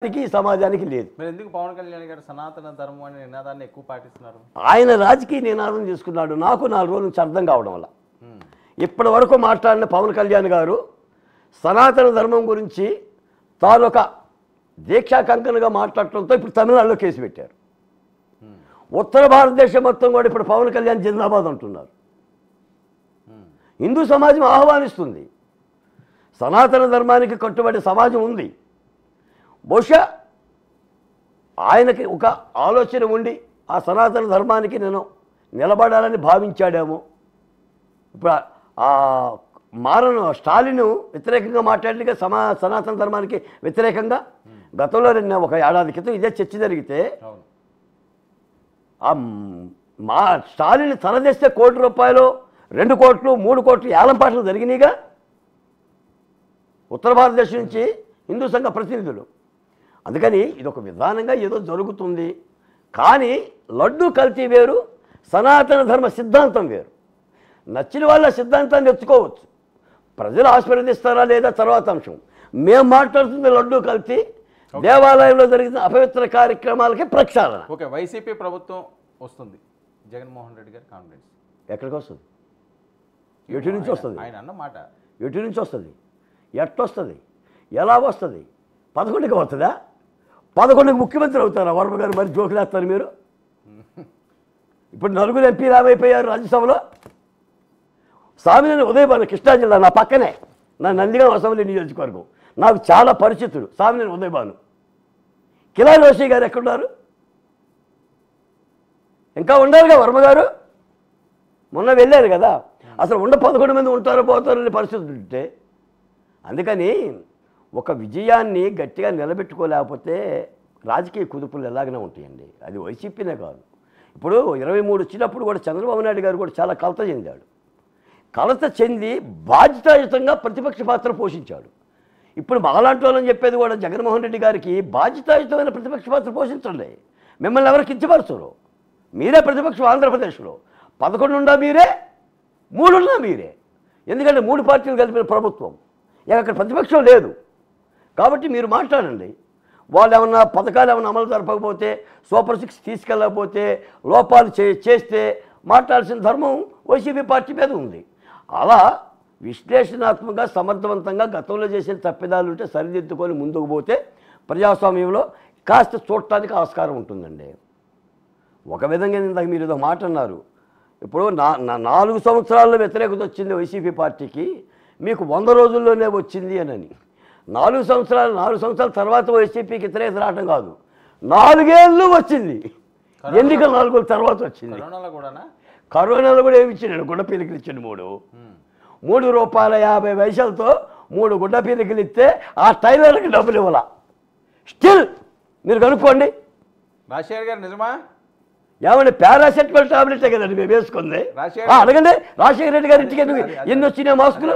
ఈ సమాజానికి లేదు. మీరు ఎందుకు పవన్ కళ్యాణ్ గారు సనాతన ధర్మం అనే నినాదాన్ని ఎక్కువ పాటిస్తున్నారు? ఆయన రాజకీయ నినాదం చేసుకున్నాడు. నాకు 4 రోజుల నుంచి అర్థం కావడం వల్ల ఇప్పటి వరకు మాట్లాడిన పవన్ కళ్యాణ్ గారు సనాతన ధర్మం గురించి తాను ఒక దీక్షా కంకణగా మాట్లాడటంతో ఇప్పుడు తమిళనాడులో కేసు పెట్టారు. ఉత్తర భారతదేశం మొత్తం కూడా ఇప్పుడు పవన్ కళ్యాణ్ జిందాబాద్ అంటున్నారు. హిందూ సమాజం ఆహ్వానిస్తుంది. సనాతన ధర్మానికి కట్టుబడి సమాజం ఉంది. బహుశా ఆయనకి ఒక ఆలోచన ఉండి ఆ సనాతన ధర్మానికి నేను నిలబడాలని భావించాడేమో. ఇప్పుడు మారను స్టాలిన్ వ్యతిరేకంగా మాట్లాడిగా సనాతన ధర్మానికి వ్యతిరేకంగా గతంలో ఒక ఏడాది క్రితం ఇదే చర్చ జరిగితే మా స్టాలిన్ తనదేస్తే ₹1 కోటి 2 కోట్లు 3 కోట్లు ఏలంపాట్లు జరిగినాయిగా ఉత్తర భారతదేశం నుంచి హిందూ సంఘ ప్రతినిధులు. అందుకని ఇదొక విధానంగా ఏదో జరుగుతుంది. కానీ లడ్డు కల్తీ వేరు, సనాతన ధర్మ సిద్ధాంతం వేరు. నచ్చిన వాళ్ళ సిద్ధాంతాన్ని ఎత్తుకోవచ్చు, ప్రజలు ఆశీర్వదిస్తారా లేదా తర్వాత అంశం. మేము మాట్లాడుతుంది లడ్డు కల్తీ, దేవాలయంలో జరిగిన అపవిత్ర కార్యక్రమాలకి ప్రక్షాళన. ఓకే, వైసీపీ ప్రభుత్వం వస్తుంది, జగన్మోహన్ రెడ్డి గారి కాన్ఫిడెన్స్ ఎక్కడికి వస్తుంది? ఎటు నుంచి వస్తుంది? ఆయన అన్న మాట ఎటు నుంచి వస్తుంది? ఎట్టొస్తుంది? ఎలా వస్తుంది? 11కి వస్తుందా? 11కి ముఖ్యమంత్రి అవుతారా వర్మ గారు? మరి జోకులేస్తారు మీరు. ఇప్పుడు 4 ఎంపీలు ఏమైపోయారు రాజ్యసభలో. సామినేని ఉదయభాను కృష్ణా జిల్లా నా పక్కనే, నా నందిగాం అసెంబ్లీ నియోజకవర్గం, నాకు చాలా పరిచితుడు సామినేని ఉదయభాను. కిలారి రోషి గారు ఎక్కడున్నారు? ఇంకా ఉండాలిగా వర్మ గారు. మొన్న వెళ్ళారు కదా. అసలు 11 మంది ఉంటారో పోతారో అనే పరిస్థితి ఉంటే. అందుకని ఒక విజయాన్ని గట్టిగా నిలబెట్టుకోలేకపోతే రాజకీయ కుదుపులు ఎలాగనే ఉంటాయండి. అది వైసీపీనే కాదు. ఇప్పుడు 23 వచ్చినప్పుడు కూడా చంద్రబాబు నాయుడు గారు కూడా చాలా కలత చెందాడు. కలత చెంది బాధ్యతాయుతంగా ప్రతిపక్ష పాత్ర పోషించాడు. ఇప్పుడు మాలాంటి వాళ్ళని చెప్పేది కూడా జగన్మోహన్ రెడ్డి గారికి బాధ్యతాయుతమైన ప్రతిపక్ష పాత్ర పోషించండి. మిమ్మల్ని ఎవరు కించపరచరు. మీరే ప్రతిపక్షం ఆంధ్రప్రదేశ్లో. 11 ఉన్నా మీరే, 3 ఉన్నా మీరే. ఎందుకంటే 3 పార్టీలు కలిపిన ప్రభుత్వం, అక్కడ ప్రతిపక్షం లేదు. కాబట్టి మీరు మాట్లాడండి. వాళ్ళు ఏమన్నా పథకాలు ఏమన్నా అమలు జరపకపోతే, సూపర్ 6 తీసుకెళ్ళకపోతే, లోపాలు చేస్తే మాట్లాడాల్సిన ధర్మం వైసీపీ పార్టీ మీద ఉంది. అలా విశ్లేషణాత్మకంగా సమర్థవంతంగా గతంలో చేసిన తప్పిదాలు ఉంటే సరిదిద్దుకొని ముందుకు పోతే ప్రజాస్వామ్యంలో కాస్త చూడటానికి ఆస్కారం ఉంటుందండి. ఒక విధంగా ఇందాక మీరు ఏదో మాట అన్నారు. ఇప్పుడు 4 సంవత్సరాల్లో వ్యతిరేకత వచ్చింది వైసీపీ పార్టీకి, మీకు 100 రోజుల్లోనే వచ్చింది అని. 4 సంవత్సరాల తర్వాత వైసీపీకి వ్యతిరేకత రావడం కాదు, 4 ఏళ్ళు వచ్చింది. ఎన్నికలు 4 ఏళ్ళ తర్వాత వచ్చింది. కరోనాలో కూడా ఏమి ఇచ్చాడు? గుడ్డ పీలికలు ఇచ్చాడు. 3 రూపాయల 50 పైసలతో 3 గుడ్డ పీలికలు ఇస్తే ఆ టైలర్కి డబ్బులు ఇవ్వాల. స్టిల్ మీరు కనుక్కోండి. రాజశేఖర్ గారు నిజమా? ఏమంటే పారాసెటమాల్ టాబ్లెటే కదండి మేము వేసుకుంది. అడగండి రాజశేఖర రెడ్డి గారి ఇంటికి ఎన్ని వచ్చినాయి మాస్కులు?